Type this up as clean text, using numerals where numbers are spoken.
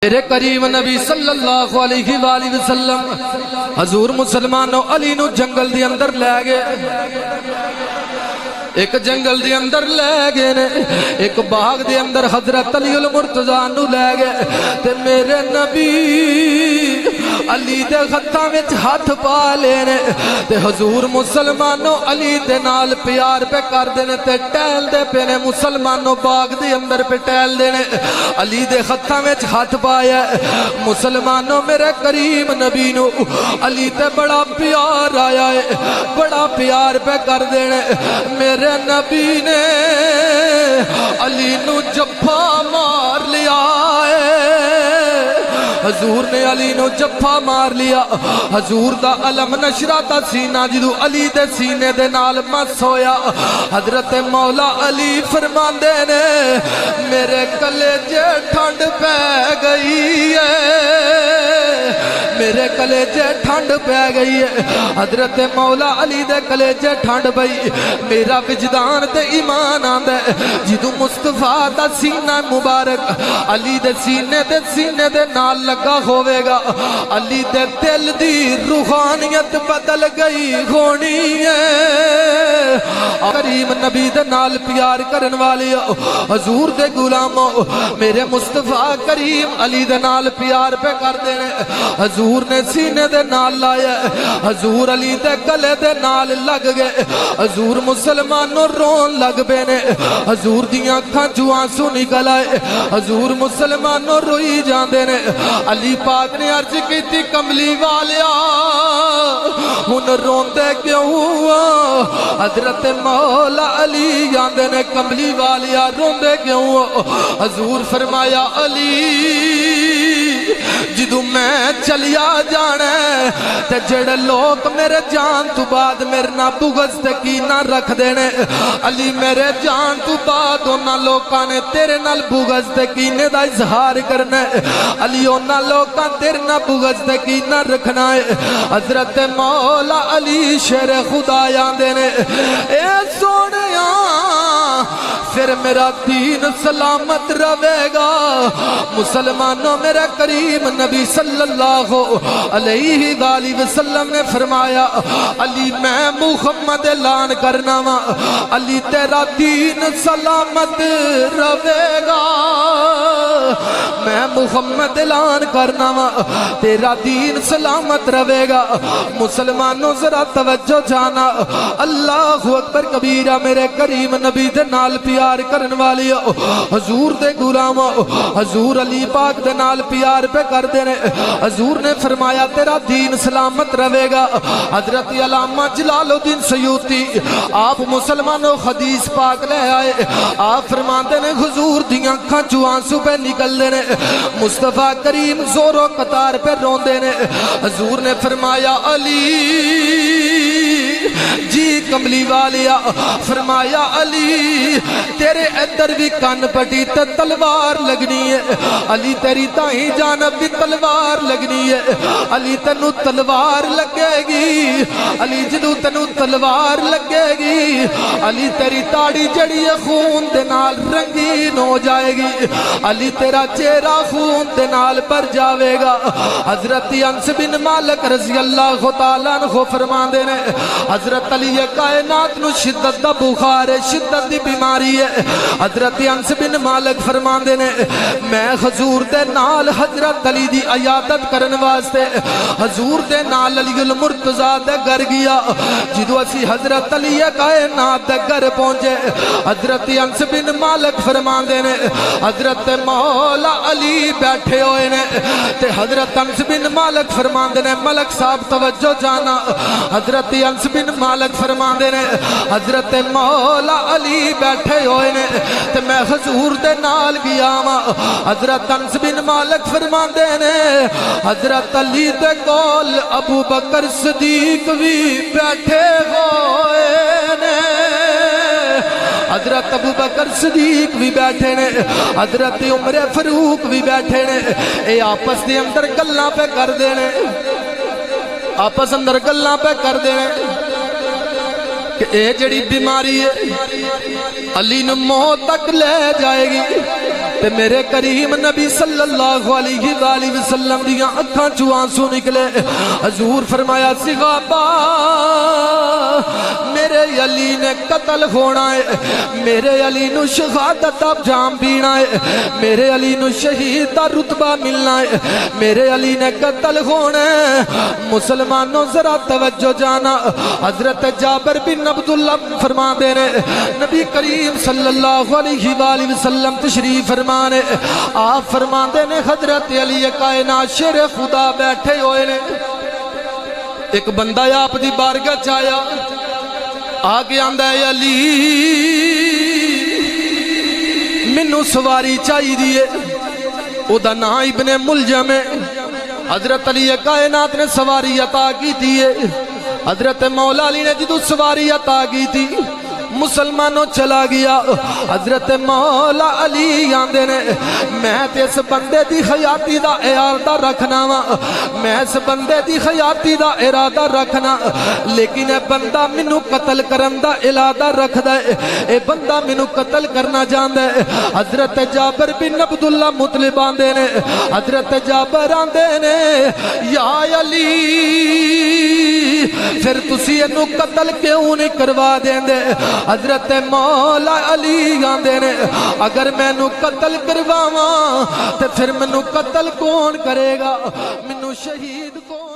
میرے کریم نبی صلی اللہ علیہ وآلہ وسلم حضور مسلمانوں علی نو جنگل دی اندر لے گئے، ایک جنگل دی اندر لے گئے نے، ایک باغ دی اندر حضرت علی المرتضیٰ نو لے گئے تے میرے نبی علی دے ہتھاں وچ ہاتھ پا لینے تے حضور مسلمانوں علی دے نال پیار پہ کر دینے تے ٹہل دے پینے مسلمانوں باغ دے اندر پہ ٹہل دینے علی دے ہتھاں وچ ہاتھ پایا مسلمانوں میرے کریم نبی نو علی تے بڑا پیار آیا ہے، بڑا پیار پہ کر دینے میرے نبی نے علی نو جفا مار لیا ہے، حضور نے علی نو جفا مار لیا، حضور دا علم نشرہ دا سینہ جدو علی دے سینے دے نال مس ہویا، حضرت مولا علی فرماندے نے میرے کلیجے ٹھنڈ پہ گئی ہے، میرے کلیجے ٹھنڈ پہ گئی ہے، حضرت مولا علی دے کلیجے ٹھنڈ پئی، میرا وجدان تے ایمان آندے جدو مصطفیٰ دا سینہ مبارک علی دے سینے دے نال لگا ہوئے گا، علی دے دل دی روحانیت بدل گئی ہونی ہے، کریم نبی دے نال پیار کرن والی حضور دے غلاموں میرے مصطفیٰ کریم علی دے نال پیار پہ کر دینے، حضور نے سینے دے نال لایا، حضور علی دے گلے دے نال لگ گئے، حضور مسلمانوں رون لگ بینے، حضور دیاں کھانچو آنسو نکل آئے، حضور مسلمانوں روئی جاندے نے، علی پاک نے عرض کی تھی کملی والیا ہن روندے کیوں ہوا، حضرت مولا علی جاندے نے کملی والیا روندے کیوں ہوا، حضور فرمایا علی جدو میں چلیا جانے تے جڑے لوگ میرے جان تو بعد میرے نا بغض تے کینہ رکھ دینے، علی میرے جان تو بعد انہاں لوگاں نے تیرے نال بغض تے کینے دا اظہار کرنا ہے، علی انہاں لوگاں تیرے نا بغض تے کینہ رکھنا ہے، حضرت مولا علی شیر خدا یاندے نے اے سونیاں پھر میرا دین سلامت رہے گا، مسلمانوں میرا کریم نبی صلی اللہ علیہ وآلہ وسلم نے فرمایا علی میں محمد اعلان کرنا وا علی تیرا دین سلامت رہے گا، میں محمد اعلان کرنا وا تیرا دین سلامت رہے گا، مسلمانوں ذرا توجہ جانا اللہ اکبر کبیرہ میرے کریم نبی دے نال پیار کرن والی حضور دے غلاموں حضور علی پاک دے نال پیار پہ کر دینے، حضور نے فرمایا تیرا دین سلامت رہے گا، حضرت علامہ جلال الدین سیوطی آپ مسلمانوں حدیث پاک لے آئے، آپ فرماتے نے حضور دیاں کھانچو آنسو پہ نکل دینے، مصطفیٰ کریم زور و قطار پہ رون دینے، حضور نے فرمایا علی جی کملی والیا فرمایا علی تیرے ادھر بھی کان پٹی تے تلوار لگنی ہے، علی تیری تائیں جانب بھی تلوار لگنی ہے، علی تنو تلوار لگے گی، علی جدو تنو تلوار لگے گی علی تیری تاڑی جڑی خون دے نال رنگین ہو جائے گی، علی تیرا چہرہ خون دے نال پر جاوے گا، حضرت انس بن مالک رضی اللہ تعالیٰ عنہ فرمان دینے حضرت علی کائنات نو شدت دا بخار ہے، شدت دی بیماری ہے، حضرت انس بن مالک فرمان دینے میں حضور دے نال حضرت علی دی عیادت کرن واسطے حضور دے نال علی المرتضیٰ دے گھر گیا، جدو اسی حضرت علی کائنات دے گھر پہنچے حضرت انس بن مالک فرمان دینے حضرت مولا علی بیٹھے ہوئے نے تے حضرت انس بن مالک فرمان دینے ملک صاحب توجہ جانا، حضرت انس بن مالک فرمان دینے حضرت مولا علی بیٹھے ہوئے نے تے میں حضور دے نال گیا ماں، حضرت انس بن مالک فرمان دینے حضرت علی دے کول ابو بکر صدیق بھی بیٹھے ہوئے نے، حضرت ابو بکر صدیق بھی بیٹھے نے، حضرت عمر فاروق بھی بیٹھے نے، اے آپس دے اندر گلاں پہ کر دینے، آپس اندر گلاں پہ کر دینے کہ اے جڑی بیماری ہے علی نو موت تک لے جائے گی، تے میرے کریم نبی صلی اللہ علیہ وآلہ وسلم دیاں اکھاں چوں آنسو نکلے حضور فرمایا صحابہ میرے علی نے قتل ہونا ہے میرے علی نو شہادت اب جام پینا ہے میرے علی نو شہید دا رتبہ ملنا ہے میرے علی نے قتل ہونا ہے مسلمانوں ذرا توجہ جانا حضرت جابر بن عبداللہ فرما دے رہے نبی کریم صلی اللہ علیہ وآلہ وسلم تشریف فرمانے آپ فرما دے نے حضرت علی کائنات شیر خدا بیٹھے ہوئے نے ایک بندہ آپ دی بارگاہ چایا آگے آندہ ہے علی منو سواری چاہی دیئے او دا نا ابن ملجم ہے حضرت علی کائنات نے سواری عطا کی تھی حضرت مولا علی نے جدو سواری عطا کی تھی مسلمانوں چلا گیا حضرت مولا علی آندے نے میں تے اس بندے دی حیاتی دا ارادہ رکھنا وا میں اس بندے دی حیاتی دا ارادہ رکھنا لیکن اے بندہ منو قتل کرن دا ارادہ رکھدا ہے اے بندہ منو قتل کرنا جاندا ہے حضرت جابر بن عبداللہ مطلب آندے نے حضرت جابر آندے نے یا علی پھر تسی انو قتل کیوں نہیں کروا دیں دے حضرت مولا علی آندے نے اگر میں نو قتل کرواواں تے پھر میں نو قتل کون کرے گا میں نو شہید کون